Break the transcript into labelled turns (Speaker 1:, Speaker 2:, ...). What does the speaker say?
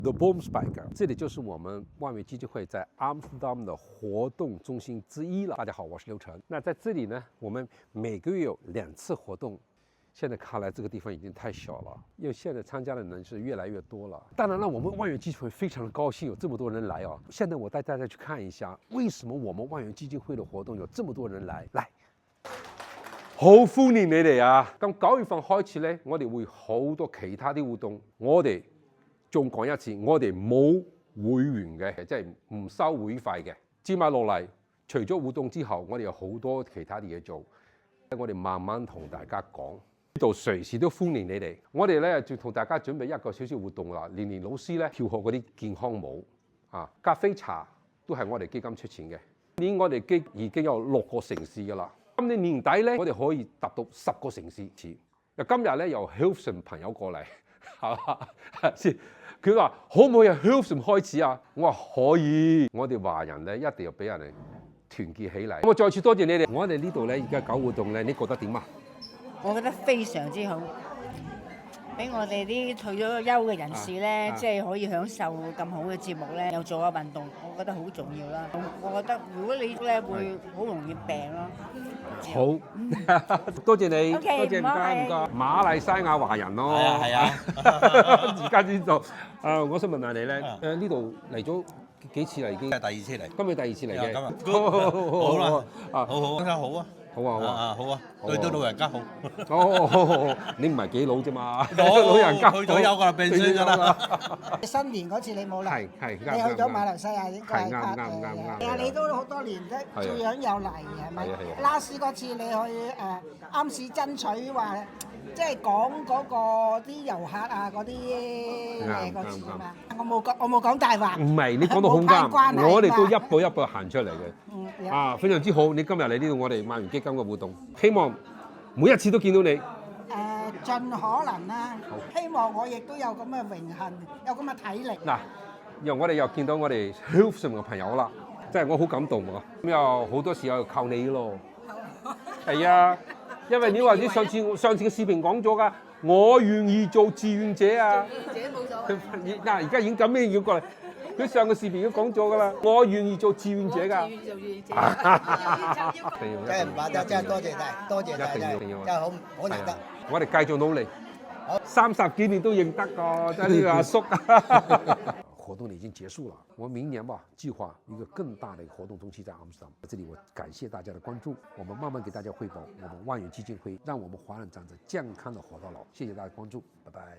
Speaker 1: The Boomspijker， 这里就是我们万源基金会在阿姆斯特丹的活动中心之一了。大家好，我是刘成。那在这里呢，我们每个月有2次活动。现在看来这个地方已经太小了，因为现在参加的人是越来越多了。当然了，我们万源基金会非常的高興有這麼多人來啊！現在我帶大家去看一下，為什麼我們萬源基金會的活動有這麼多人來？來，好歡迎你哋啊！咁9月份開始呢，我哋會好多其他啲活動。我哋仲講一次，我哋冇會員嘅，即係唔收會費嘅。接埋落嚟，除咗活動之後，我哋有好多其他啲嘢做。我哋慢慢同大家講。呢度隨時都歡迎你哋。我哋咧就同大家準備一個少少活動啦。年年老師咧跳學嗰啲健康舞啊，咖啡茶都係我哋基金出錢嘅。今年我哋已經有6個城市㗎啦。今年年底咧，我哋可以達到10個城市。今日咧由 Hilton 朋友過嚟，係嘛先？佢話可唔可以由 Hilton 開始啊？我話可以。我哋華人咧一定要俾人哋團結起嚟。我再次多謝你哋。我哋呢度咧而家搞活動咧，你覺得點啊？
Speaker 2: 我覺得非常之好，俾我哋啲退咗休嘅人士咧，即係可以享受咁好嘅節目咧，又做下運動，我覺得好重要啦。我覺得如果你咧會好容易病咯。
Speaker 1: 好，多謝你，多謝唔該唔該。馬來西亞華人咯，
Speaker 3: 係啊，
Speaker 1: 而家知道。我想問下你咧，呢度嚟咗幾次啦已經？
Speaker 3: 係第2次嚟。
Speaker 1: 今日第2次嚟嘅。
Speaker 3: 今日好啦，好啊，好啊。
Speaker 1: 好啊，
Speaker 3: 好啊，對老人家好。
Speaker 1: 好，你唔係幾老啫嘛？
Speaker 3: 老人家去咗休㗎啦，病衰㗎啦。
Speaker 4: 新年嗰次你冇嚟，
Speaker 1: 係
Speaker 4: 你去咗馬來西亞應該係
Speaker 1: 啱。
Speaker 4: 係啊，你都好多年啫，照樣有嚟係咪？拉斯嗰次你去啱市爭取話，即係講嗰個啲遊客啊嗰啲嘢嗰次啊嘛。我冇講大話。
Speaker 1: 唔係，你講到好啱，我哋都一步一步行出嚟嘅。非常之好！你今日嚟呢度，我哋萬源基金嘅活動，希望每一次都見到你。
Speaker 4: 盡可能啦，希望我亦都有咁嘅榮幸，有咁嘅體力。
Speaker 1: 嗱，因為我哋又見到我哋 Hilton 嘅朋友啦，真係我好感動喎。咁又好多時候靠你咯。係啊，因為你話你上次嘅視頻講咗㗎，我願意做志願者啊。志願者冇咗。嗱，而家已經咁樣要過嚟。佢上個視頻都講咗㗎啦，我願意做志願者㗎。
Speaker 4: 真係唔怕得，真係多謝晒，多謝晒，真係好難得。
Speaker 1: 我哋繼續努力，30幾年都認得㗎，真係呢個阿叔。活動已經結束了，我明年吧計劃一個更大的活動中心在阿姆斯特丹。這裡我感謝大家的關注，我們慢慢給大家匯報我們萬源基金會讓我們華人長者健康的活到老。謝謝大家關注，拜拜。